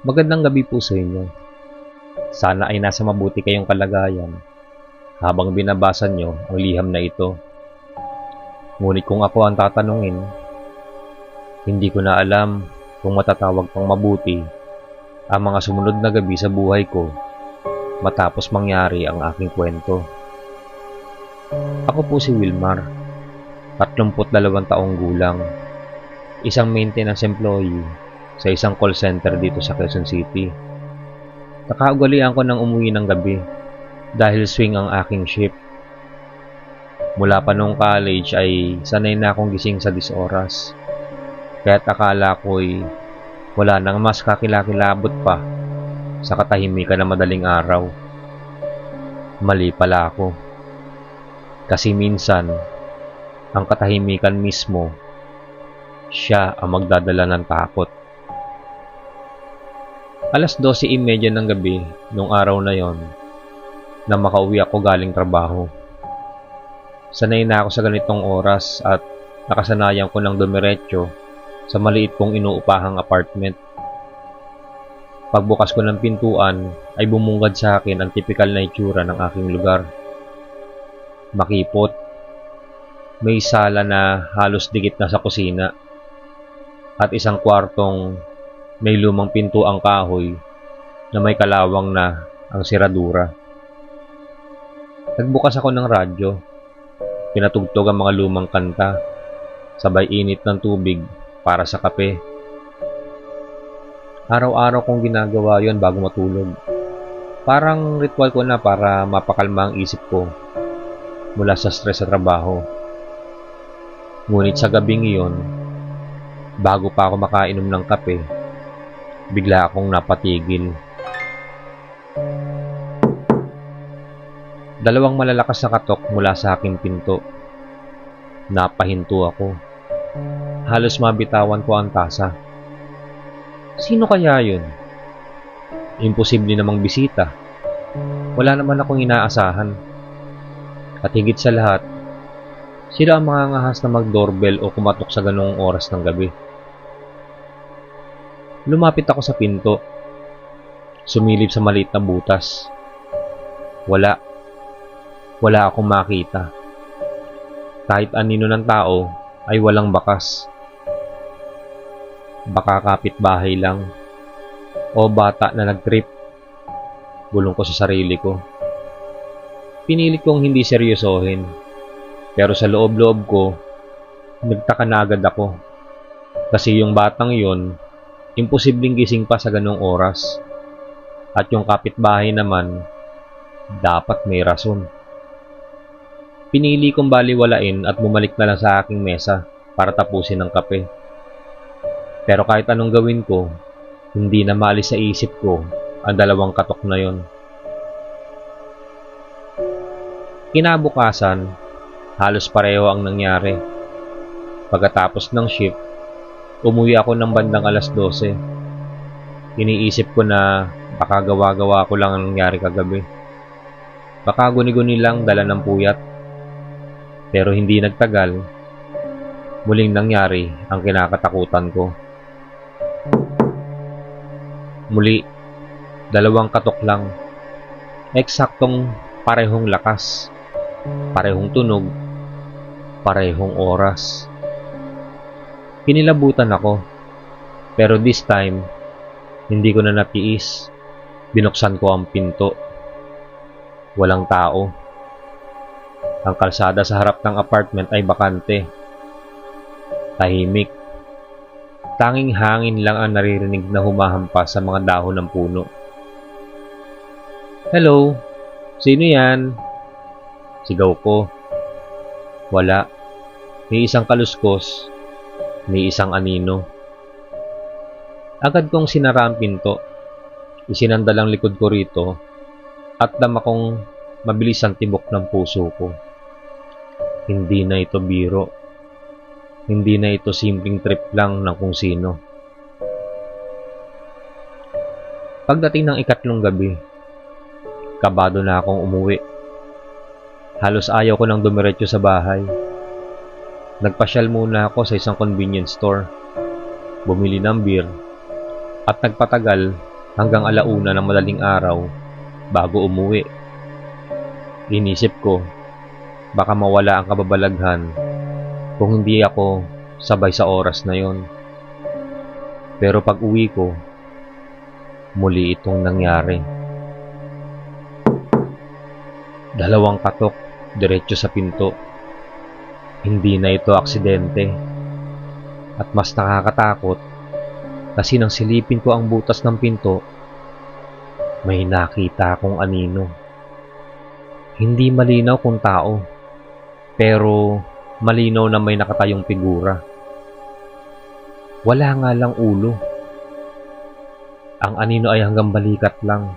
Magandang gabi po sa inyo. Sana ay nasa mabuti kayong kalagayan habang binabasa nyo ang liham na ito. Ngunit kung ako ang tatanungin, hindi ko na alam kung matatawag pang mabuti ang mga sumunod na gabi sa buhay ko matapos mangyari ang aking kwento. Ako po si Wilmar, 32 taong gulang, isang maintenance employee sa isang call center dito sa Quezon City. Nakaugalian ko ng umuwi ng gabi dahil swing ang aking shift. Mula pa nung college ay sanay na akong gising sa 10 oras. Kaya't akala ko'y wala nang mas kakilakilabot pa sa katahimikan ng madaling araw. Mali pala ako. Kasi minsan, ang katahimikan mismo, siya ang magdadala ng takot. Alas 12:30 ng gabi nung araw na yon na makauwi ako galing trabaho. Sanay na ako sa ganitong oras at nakasanayan ko ng dumiretso sa maliit kong inuupahang apartment. Pagbukas ko ng pintuan ay bumungad sa akin ang tipikal na itsura ng aking lugar. Makipot, may sala na halos dikit na sa kusina at isang kwartong may lumang pinto ang kahoy na may kalawang na ang siradura. Nagbukas ako ng radyo. Pinatugtog ang mga lumang kanta, sabay init ng tubig para sa kape. Araw-araw kong ginagawa yon bago matulog. Parang ritual ko na para mapakalma ang isip ko mula sa stress sa trabaho. Ngunit sa gabing iyon, bago pa ako makainom ng kape, bigla akong napatigil. Dalawang malalakas na katok mula sa aking pinto. Napahinto ako. Halos mabitawan ko ang tasa. Sino kaya yun? Imposible namang bisita. Wala naman akong inaasahan. At higit sa lahat, sila ang mga ngahas na mag-doorbell o kumatok sa ganong oras ng gabi. Lumapit ako sa pinto. Sumilip sa maliit na butas. Wala akong makita. Kahit anino ng tao ay walang bakas. Baka kapitbahay lang o bata na nag-trip. Bulong ko sa sarili ko. Pinilit kong hindi seryosohin. Pero sa loob-loob ko, nagtaka na agad ako. Kasi yung batang yon, imposibleng gising pa sa ganong oras. At yung kapitbahay naman, dapat may rason. Pinili kong baliwalain at bumalik na lang sa aking mesa para tapusin ang kape. Pero kahit anong gawin ko, hindi na maalis sa isip ko ang dalawang katok na yon. Kinabukasan, halos pareho ang nangyari. Pagkatapos ng shift, umuwi ako ng bandang alas 12. Iniisip ko na baka gawa-gawa ko lang ang nangyari kagabi. Baka guni-guni lang dala ng puyat. Pero hindi nagtagal, muling nangyari ang kinakatakutan ko. Muli, dalawang katok lang. Eksaktong parehong lakas, parehong tunog, parehong oras. Kinilabutan ako, pero this time, hindi ko na natiis. Binuksan ko ang pinto. Walang tao. Ang kalsada sa harap ng apartment ay bakante. Tahimik. Tanging hangin lang ang naririnig na humahampas sa mga dahon ng puno. Hello? Sino yan? Sigaw ko. Wala. May isang kaluskos. May isang anino. Agad kong sinara ang pinto. Isinandal ang likod ko rito at dama kong mabilis ang tibok ng puso ko. Hindi na ito biro. Hindi na ito simpleng trip lang ng kung sino. Pagdating ng ikatlong gabi, kabado na akong umuwi. Halos ayaw ko nang dumiretso sa bahay. Nagpasyal muna ako sa isang convenience store, bumili ng beer, at nagpatagal hanggang 1:00 ng madaling araw bago umuwi. Inisip ko, baka mawala ang kababalaghan kung hindi ako sabay sa oras na yon. Pero pag uwi ko, muli itong nangyari. 2 katok diretso sa pinto. Hindi na ito aksidente. At mas nakakatakot kasi nang silipin ko ang butas ng pinto, may nakita akong anino. Hindi malinaw kung tao, pero malinaw na may nakatayong figura. Wala nga lang ulo. Ang anino ay hanggang balikat lang,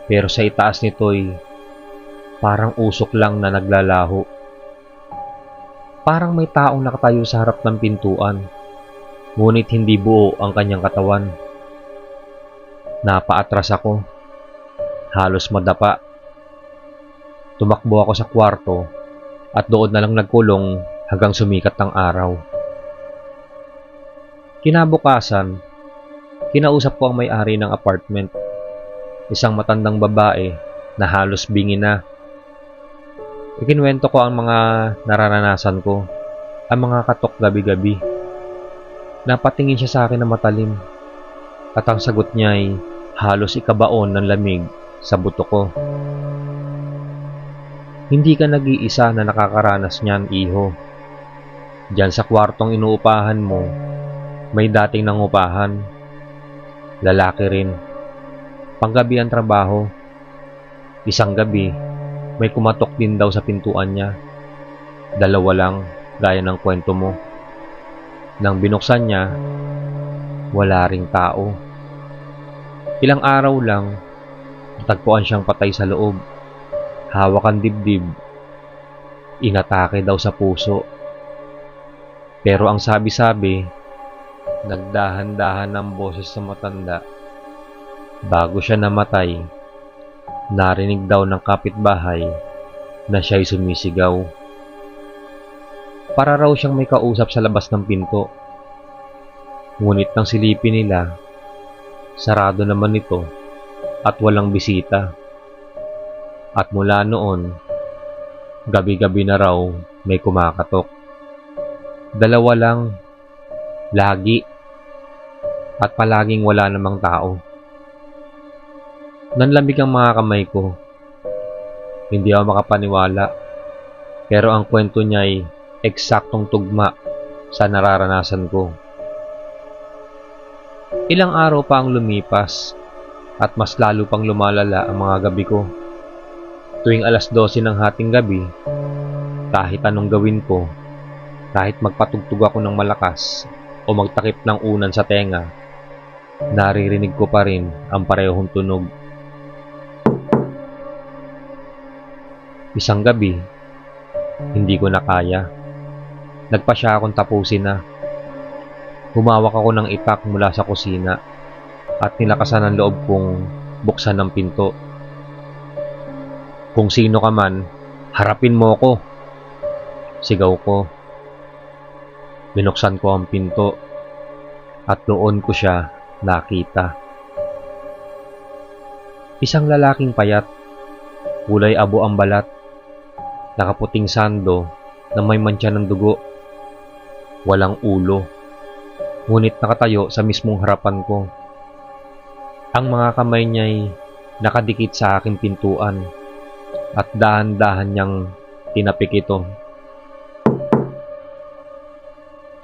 pero sa itaas nito'y parang usok lang na naglalaho. Parang may taong nakatayo sa harap ng pintuan, ngunit hindi buo ang kanyang katawan. Napaatras ako, halos madapa. Tumakbo ako sa kwarto at doon na lang nagkulong hanggang sumikat ang araw. Kinabukasan, kinausap ko ang may-ari ng apartment, isang matandang babae na halos bingi na. Ikinuwento ko ang mga nararanasan ko, ang mga katok gabi-gabi. Napatingin siya sa akin na matalim, at ang sagot niya ay halos ikabaon ng lamig sa buto ko. Hindi ka nag-iisa na nakakaranas niyan, iho. Diyan sa kwartong inuupahan mo, may dating nangupahan. Lalaki rin. Panggabi ang trabaho. Isang gabi, may kumatok din daw sa pintuan niya. 2 lang, gaya ng kwento mo. Nang binuksan niya, wala ring tao. Ilang araw lang, natagpuan siyang patay sa loob. Hawak ang dibdib. Inatake daw sa puso. Pero ang sabi-sabi, nagdahan-dahan ng boses sa matanda. Bago siya namatay, narinig daw ng kapitbahay na siya'y sumisigaw. Para raw siyang may kausap sa labas ng pinto. Ngunit nang silipin nila, sarado naman ito at walang bisita. At mula noon, gabi-gabi na raw may kumakatok. 2 lang, lagi, at palaging wala namang tao. Nanlamig ang mga kamay ko. Hindi ako makapaniwala, pero ang kwento niya ay eksaktong tugma sa nararanasan ko. Ilang araw pa ang lumipas at mas lalo pang lumalala ang mga gabi ko. Tuwing 12:00 ng hating gabi, kahit anong gawin ko, kahit magpatugtog ako ng malakas o magtakip ng unan sa tenga, naririnig ko pa rin ang parehong tunog. Isang gabi, hindi ko na kaya. Nagpasya akong tapusin na. Humawak ako ng itak mula sa kusina at nilakasan ang loob kong buksan ng pinto. Kung sino ka man, harapin mo ko, sigaw ko. Binuksan ko ang pinto at doon ko siya nakita. Isang lalaking payat, kulay abo ang balat, nakaputing sando na may mantsa ng dugo, walang ulo, ngunit nakatayo sa mismong harapan ko. Ang mga kamay niya'y nakadikit sa aking pintuan at dahan-dahan niyang tinapik ito.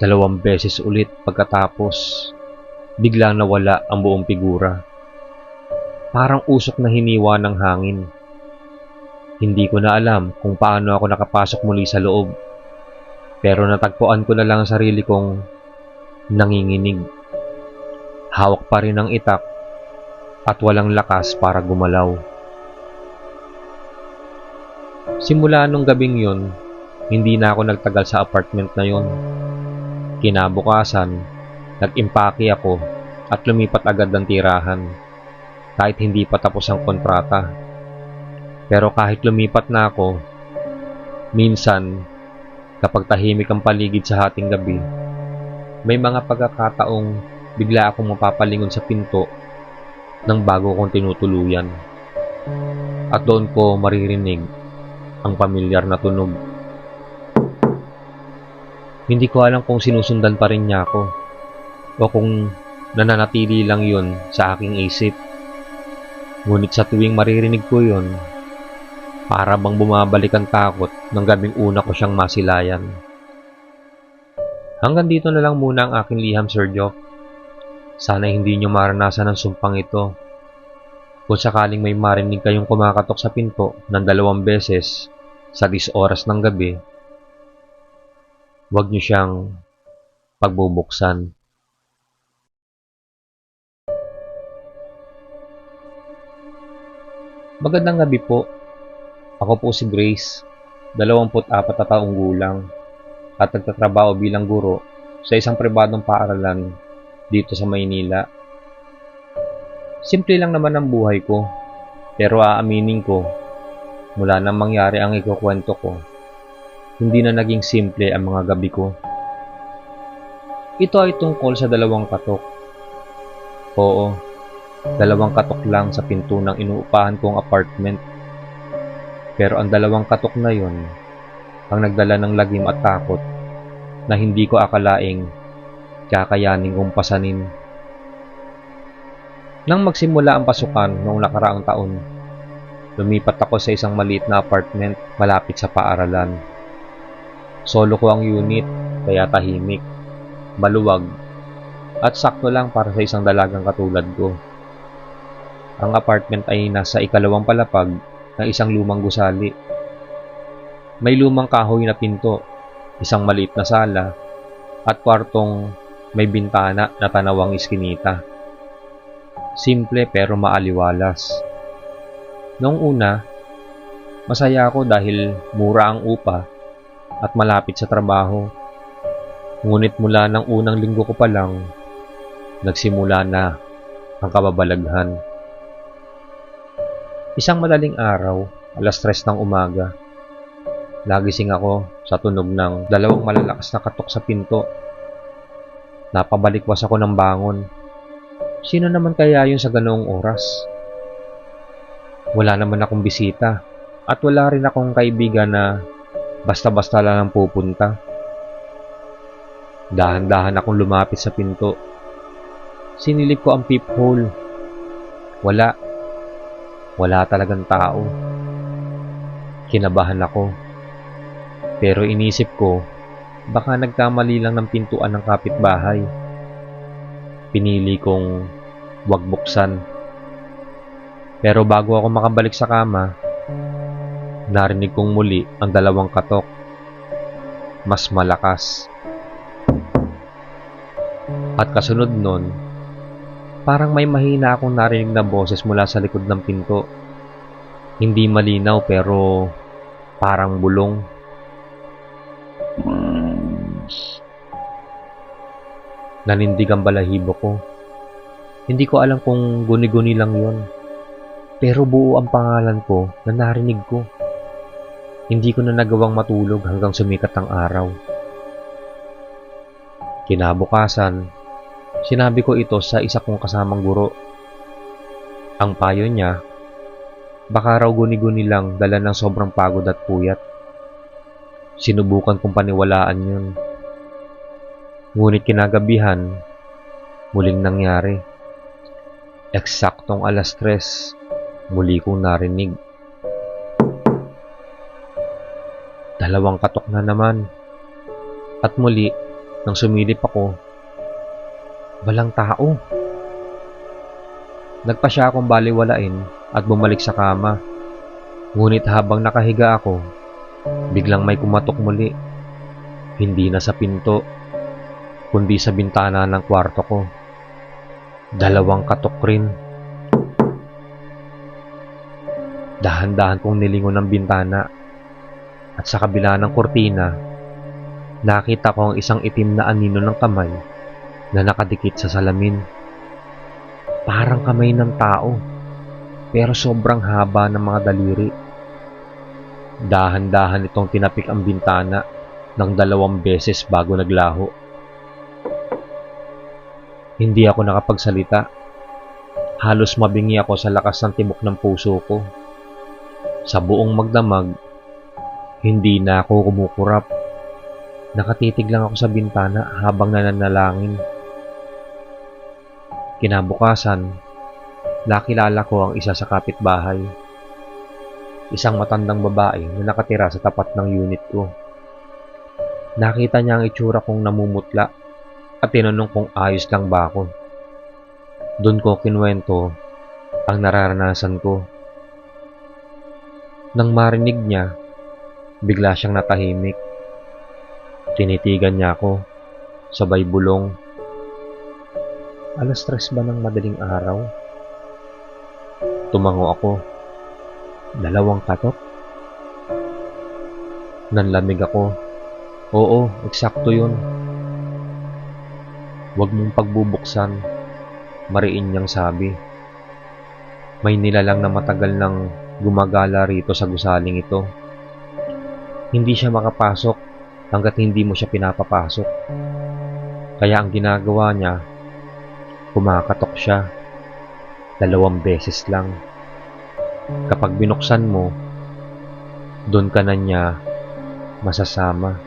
2 beses ulit pagkatapos, biglang nawala ang buong figura. Parang usok na hiniwa ng hangin. Hindi ko na alam kung paano ako nakapasok muli sa loob, pero natagpuan ko na lang ang sarili kong nanginginig. Hawak pa rin ang itak at walang lakas para gumalaw. Simula nung gabing yun, hindi na ako nagtagal sa apartment na yun. Kinabukasan, nag-impake ako at lumipat agad ng tirahan, kahit hindi pa tapos ang kontrata. Pero kahit lumipat na ako, minsan, kapag tahimik ang paligid sa hating gabi, may mga pagkakataong bigla akong mapapalingon sa pinto ng bago kong tinutuluyan. At doon ko maririnig ang pamilyar na tunog. Hindi ko alam kung sinusundan pa rin niya ako o kung nananatili lang yun sa aking isip. Ngunit sa tuwing maririnig ko yun, para bang bumabalik ang takot ng gabing una ko siyang masilayan. Hanggang dito na lang muna ang aking liham, Sir Jock. Sana hindi nyo maranasan ang sumpang ito. Kung sakaling may marinig kayong kumakatok sa pinto ng 2 beses sa 10 oras ng gabi, huwag nyo siyang pagbubuksan. Magandang gabi po. Ako po si Grace, 24 na taong gulang at nagtatrabaho bilang guro sa isang pribadong paaralan dito sa Maynila. Simple lang naman ang buhay ko, pero aaminin ko, mula nang mangyari ang ikukwento ko, hindi na naging simple ang mga gabi ko. Ito ay tungkol sa 2 katok. Oo, 2 katok lang sa pinto ng inuupahan kong apartment. Pero ang 2 katok na yon ang nagdala ng lagim at takot na hindi ko akalaing kakayanin kong pasanin. Nang magsimula ang pasukan noong nakaraang taon, lumipat ako sa isang maliit na apartment malapit sa paaralan. Solo ko ang unit, kaya tahimik, maluwag, at sakto lang para sa isang dalagang katulad ko. Ang apartment ay nasa 2nd palapag ng isang lumang gusali. May lumang kahoy na pinto, isang maliit na sala, at kwartong may bintana na tanawang iskinita. Simple pero maaliwalas. Noong una, masaya ako dahil mura ang upa at malapit sa trabaho. Ngunit mula ng unang linggo ko pa lang, nagsimula na ang kababalaghan. Isang madaling araw, 3:00 ng umaga. Nagising ako sa tunog ng 2 malalakas na katok sa pinto. Napabalikwas ako ng bangon. Sino naman kaya yun sa ganoong oras? Wala naman akong bisita at wala rin akong kaibigan na basta-basta lang pupunta. Dahan-dahan akong lumapit sa pinto. Sinilip ko ang peephole. Wala talagang tao. Kinabahan ako. Pero inisip ko, baka nagkamali lang ng pintuan ng kapitbahay. Pinili kong wag buksan. Pero bago ako makabalik sa kama, narinig kong muli ang 2 katok. Mas malakas. At kasunod nun, parang may mahina akong narinig na boses mula sa likod ng pinto. Hindi malinaw pero parang bulong. Nanindig ang balahibo ko. Hindi ko alam kung guni-guni lang yon. Pero buo ang pangalan ko na narinig ko. Hindi ko na nagawang matulog hanggang sumikat ang araw. Kinabukasan, sinabi ko ito sa isa kong kasamang guro. Ang payo niya, baka raw guni-guni lang dala ng sobrang pagod at puyat. Sinubukan kong paniwalaan yun. Ngunit kinagabihan, muling nangyari. Eksaktong 3:00, muli kong narinig. 2 katok na naman. At muli, nang sumilip ako, walang tao. Nagpa siya akong baliwalain at bumalik sa kama. Ngunit habang nakahiga ako, biglang may kumatok muli. Hindi na sa pinto, kundi sa bintana ng kwarto ko. 2 katok rin. Dahan-dahan kong nilingon ang bintana at sa kabila ng kurtina, nakita ko ang isang itim na anino ng kamay na nakadikit sa salamin. Parang kamay ng tao, pero sobrang haba ng mga daliri. Dahan-dahan itong tinapik ang bintana ng 2 beses bago naglaho. Hindi ako nakapagsalita. Halos mabingi ako sa lakas ng tibok ng puso ko. Sa buong magdamag, hindi na ako kumukurap. Nakatitig lang ako sa bintana habang nananalangin. Kinabukasan, nakilala ko ang isa sa kapitbahay. Isang matandang babae na nakatira sa tapat ng unit ko. Nakita niya ang itsura kong namumutla at tinanong kung ayos lang ba ako. Doon ko kinuwento ang nararanasan ko. Nang marinig niya, bigla siyang natahimik. Tinitigan niya ako, sabay bulong. Alas 3 ba ng madaling araw? Tumango ako. 2 katok? Nanlamig ako. Oo, eksakto yun. Huwag mong pagbubuksan, mariin niyang sabi. May nilalang na matagal nang gumagala rito sa gusaling ito. Hindi siya makapasok hanggat hindi mo siya pinapapasok. Kaya ang ginagawa niya, kumakatok siya 2 beses lang. Kapag binuksan mo, doon ka na niya masasama.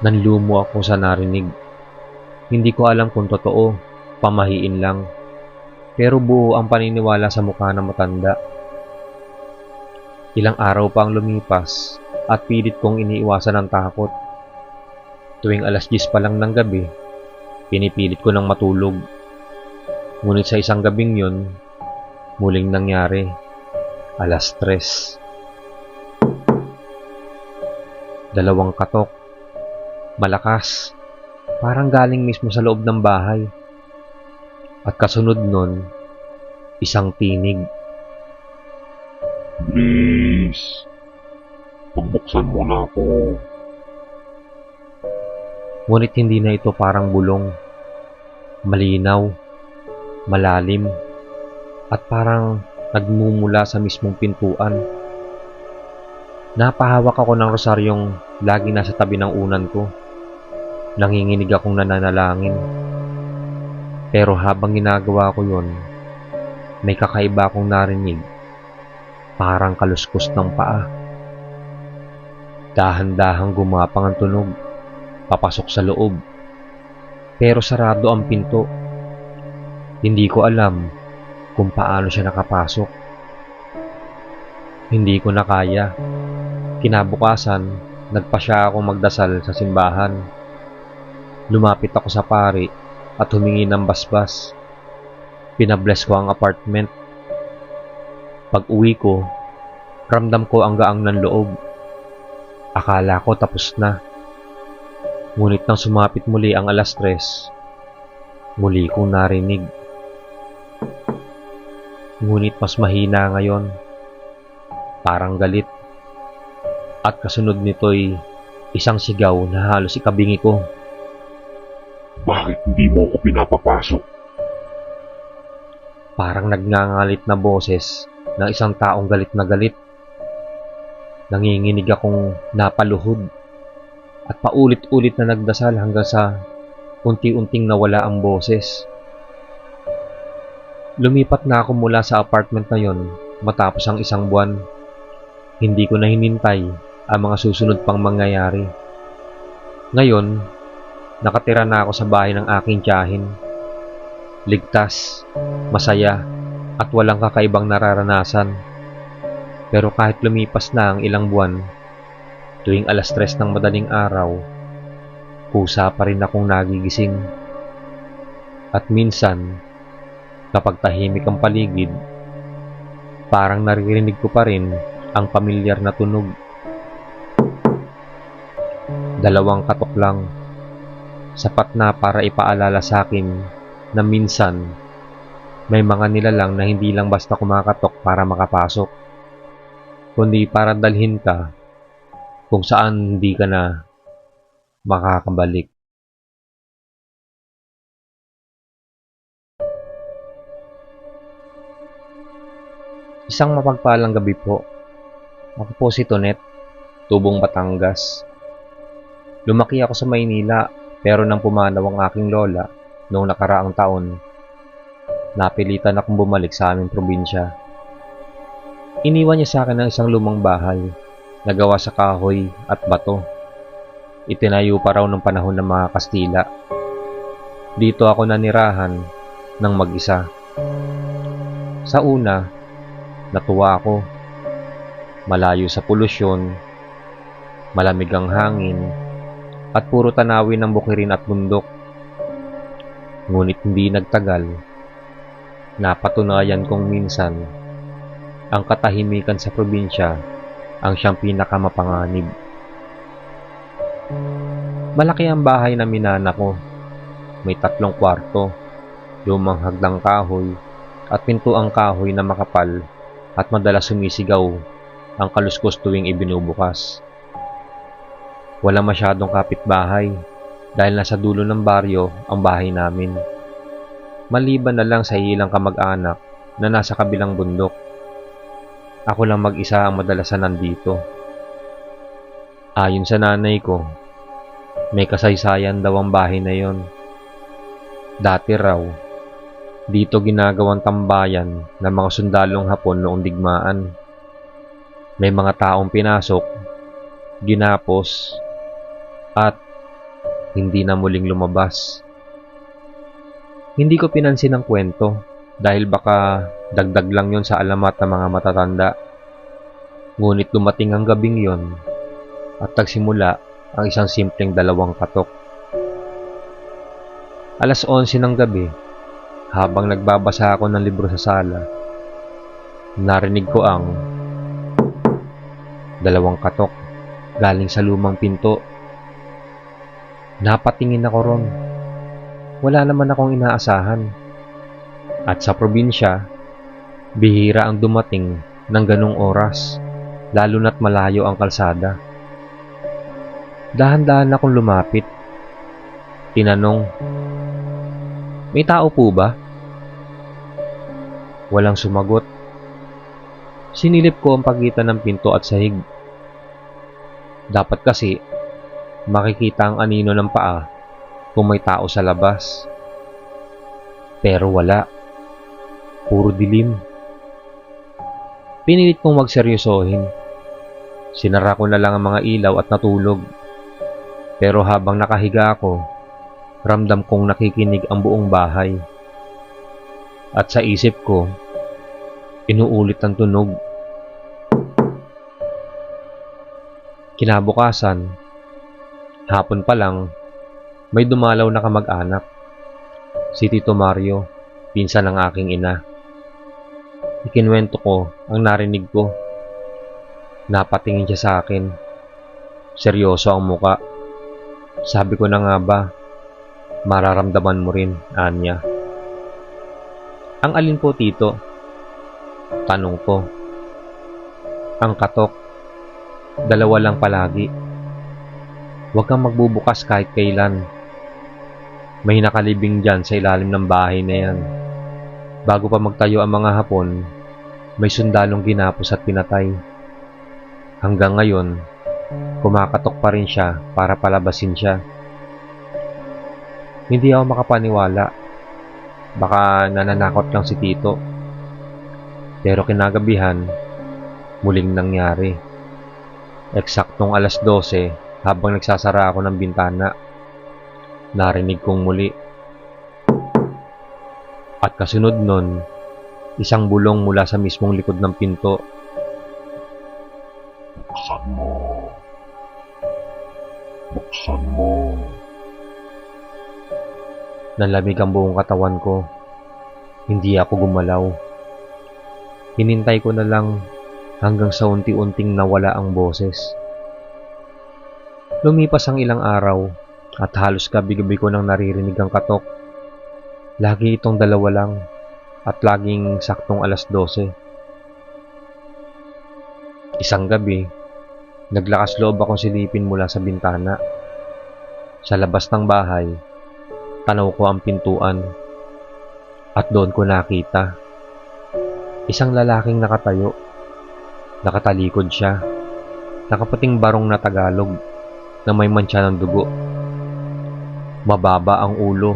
Nanlumo ako sa narinig. Hindi ko alam kung totoo, pamahiin lang. Pero buo ang paniniwala sa mukha ng matanda. Ilang araw pa ang lumipas at pilit kong iniiwasan ang takot. Tuwing alas 10 pa lang ng gabi, pinipilit ko ng matulog. Ngunit sa isang gabing yun, muling nangyari. Alas 3. 2 katok. Malakas. Parang galing mismo sa loob ng bahay. At kasunod nun, isang tinig. Please, pagbuksan mo na ako. Ngunit hindi na ito parang bulong. Malinaw, malalim, at parang nagmumula sa mismong pintuan. Napahawak ako ng rosaryong lagi nasa tabi ng unan ko. Nanginginig akong nananalangin. Pero habang ginagawa ko yon, may kakaiba akong narinig. Parang kaluskos ng paa. Dahan-dahang gumapang ang tunog, papasok sa loob. Pero sarado ang pinto. Hindi ko alam kung paano siya nakapasok. Hindi ko na kaya. Kinabukasan, nagpasya akong magdasal sa simbahan. Lumapit ako sa pari at humingi ng basbas. Pinabless ko ang apartment. Pag uwi ko, ramdam ko ang gaang ng loob. Akala ko tapos na. Ngunit nang sumapit muli ang alas 3, muli kong narinig. Ngunit mas mahina ngayon. Parang galit. At kasunod nito'y isang sigaw na halos ikabingi ko. Bakit hindi mo ako pinapapasok? Parang nagngangalit na boses ng isang taong galit na galit. Nanginginig akong napaluhod at paulit-ulit na nagdasal hanggang sa unti-unting nawala ang boses. Lumipat na ako mula sa apartment na yon matapos ang 1 buwan. Hindi ko na hinintay ang mga susunod pang mangyayari. Ngayon, nakatira na ako sa bahay ng aking tiyahin. Ligtas, masaya, at walang kakaibang nararanasan. Pero kahit lumipas na ang ilang buwan, tuwing alas 3 ng madaling araw, kusa pa rin akong nagigising. At minsan, kapag tahimik ang paligid, parang naririnig ko pa rin ang pamilyar na tunog. 2 katok lang. Sapat na para ipaalala sa akin na minsan may mga nilalang na hindi lang basta kumakatok para makapasok, kundi para dalhin ka kung saan hindi ka na makakabalik. Isang mapagpalang gabi po. Ako po si Tonet, Tubong, Batangas. Lumaki ako sa Maynila pero nang pumanaw ang aking lola noong nakaraang taon, napilitan akong bumalik sa aming probinsya. Iniwan niya sa akin ang isang lumang bahay na gawa sa kahoy at bato. Itinayo pa raw ng panahon ng mga Kastila. Dito ako nanirahan ng mag-isa. Sa una, natuwa ako. Malayo sa polusyon, malamig ang hangin, at puro tanawin ng bukirin at bundok. Ngunit hindi nagtagal, napatunayan kong minsan, ang katahimikan sa probinsya ang siyang pinakamapanganib. Malaki ang bahay na minana ko. May 3 kwarto, lumang hagdang kahoy, at pintuang kahoy na makapal at madalas sumisigaw ang kaluskos tuwing ibinubukas. Wala masyadong kapitbahay dahil nasa dulo ng baryo ang bahay namin. Maliban na lang sa ilang kamag-anak na nasa kabilang bundok. Ako lang mag-isa ang madalasan nandito. Ayon sa nanay ko, may kasaysayan daw ang bahay na yon. Dati raw, dito ginagawang tambayan ng mga sundalong Hapon noong digmaan. May mga taong pinasok, ginapos, at hindi na muling lumabas. Hindi ko pinansin ang kwento dahil baka dagdag lang yon sa alamat ng mga matatanda. Ngunit dumating ang gabing yon at nagsimula ang isang simpleng 2 katok. 11:00 ng gabi, habang nagbabasa ako ng libro sa sala, narinig ko ang 2 katok galing sa lumang pinto. Napatingin ako ron. Wala naman akong inaasahan. At sa probinsya, bihira ang dumating ng ganong oras, lalo na't malayo ang kalsada. Dahan-dahan akong lumapit. Tinanong, "May tao po ba?" Walang sumagot. Sinilip ko ang pagitan ng pinto at sahig. Dapat kasi makikita ang anino ng paa kung may tao sa labas. Pero wala. Puro dilim. Pinilit kong magseryosohin. Sinara ko na lang ang mga ilaw at natulog. Pero habang nakahiga ako, ramdam kong nakikinig ang buong bahay. At sa isip ko, inuulit ang tunog. Kinabukasan, hapon pa lang, may dumalaw na kamag-anak. Si Tito Mario, pinsan ng aking ina. Ikinwento ko ang narinig ko. Napatingin siya sa akin. Seryoso ang muka. Sabi ko na nga ba, mararamdaman mo rin, anya. Ang alin po, Tito? Tanong ko. Ang katok. 2 lang palagi. Huwag kang magbubukas kahit kailan. May nakalibing dyan sa ilalim ng bahay na yan. Bago pa magtayo ang mga Hapon, may sundalong ginapos at pinatay. Hanggang ngayon, kumakatok pa rin siya para palabasin siya. Hindi ako makapaniwala. Baka nananakot lang si Tito. Pero kinagabihan, muling nangyari. Eksaktong 12:00, habang nagsasara ako ng bintana, narinig kong muli. At kasunod nun, isang bulong mula sa mismong likod ng pinto. Buksan mo. Buksan mo. Nalamig ang buong katawan ko. Hindi ako gumalaw. Hinintay ko na lang hanggang sa unti-unting nawala ang boses. Lumipas ang ilang araw at halos gabi-gabi ko nang naririnig ang katok. Lagi itong 2 lang at laging saktong 12:00. Isang gabi, naglakas loob akong silipin mula sa bintana. Sa labas ng bahay, tanaw ko ang pintuan at doon ko nakita isang lalaking nakatayo. Nakatalikod siya, nakaputing barong na Tagalog na may mantsa ng dugo. Mababa ang ulo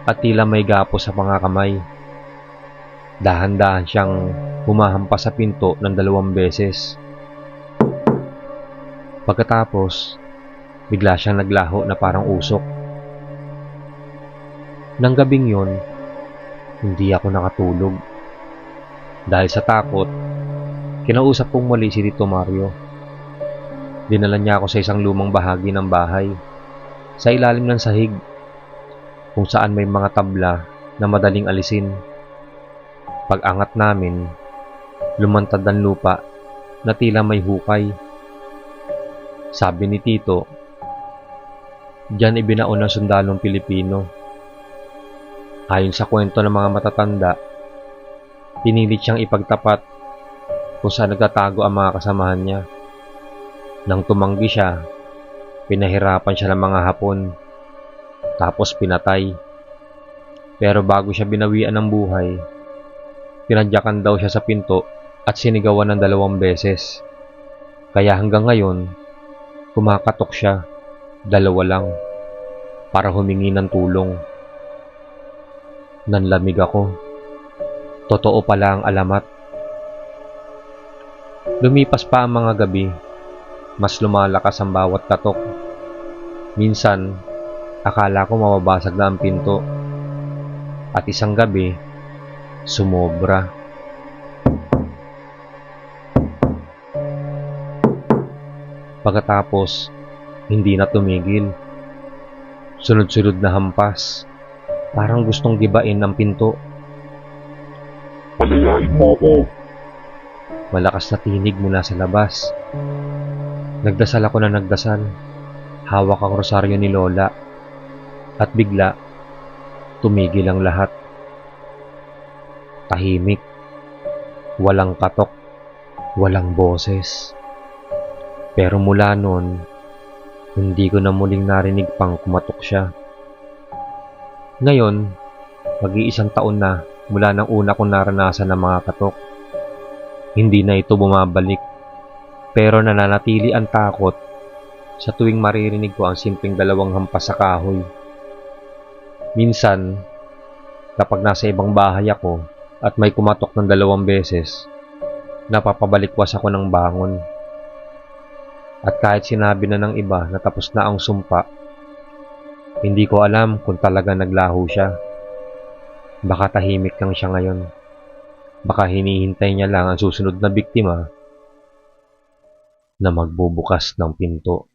at tila may gapos sa mga kamay. Dahan-dahan siyang humahampas sa pinto ng 2 beses. Pagkatapos, bigla siyang naglaho na parang usok. Nang gabing yon, hindi ako nakatulog. Dahil sa takot, kinausap kong muli si Tito Mario. Dinala niya ako sa isang lumang bahagi ng bahay, sa ilalim ng sahig, kung saan may mga tabla na madaling alisin. Pag-angat namin, lumantad ang lupa na tila may hukay. Sabi ni Tito, diyan ibinaon ng sundalong Pilipino. Ayon sa kwento ng mga matatanda, pinilit siyang ipagtapat kung saan nagtatago ang mga kasamahan niya. Nang tumanggi siya, pinahirapan siya ng mga Hapon, tapos pinatay. Pero bago siya binawian ng buhay, tinadyakan daw siya sa pinto at sinigawan ng 2 beses. Kaya hanggang ngayon, kumakatok siya, 2 lang, para humingi ng tulong. Nanlamig ako. Totoo pala ang alamat. Lumipas pa ang mga gabi, mas lumalakas ang bawat katok. Minsan, akala ko mababasag na ang pinto. At isang gabi, sumobra. Pagkatapos, hindi na tumigil. Sunod-sunod na hampas. Parang gustong gibain ang pinto. Palayain mo ako. Malakas na tinig mula sa labas. Nagdasal ako na nagdasal. Hawak ang rosaryo ni Lola. At bigla, tumigil ang lahat. Tahimik. Walang katok. Walang boses. Pero mula noon, hindi ko na muling narinig pang kumatok siya. Ngayon, mag-iisang taon na mula nang una kong naranasan ng mga katok. Hindi na ito bumabalik, pero nananatili ang takot sa tuwing maririnig ko ang simpleng 2 hampas sa kahoy. Minsan, kapag nasa ibang bahay ako at may kumatok ng 2 beses, napapabalikwas ako ng bangon. At kahit sinabi na ng iba na tapos na ang sumpa, hindi ko alam kung talaga naglaho siya. Baka tahimik lang siya ngayon. Baka hinihintay niya lang ang susunod na biktima na magbubukas ng pinto.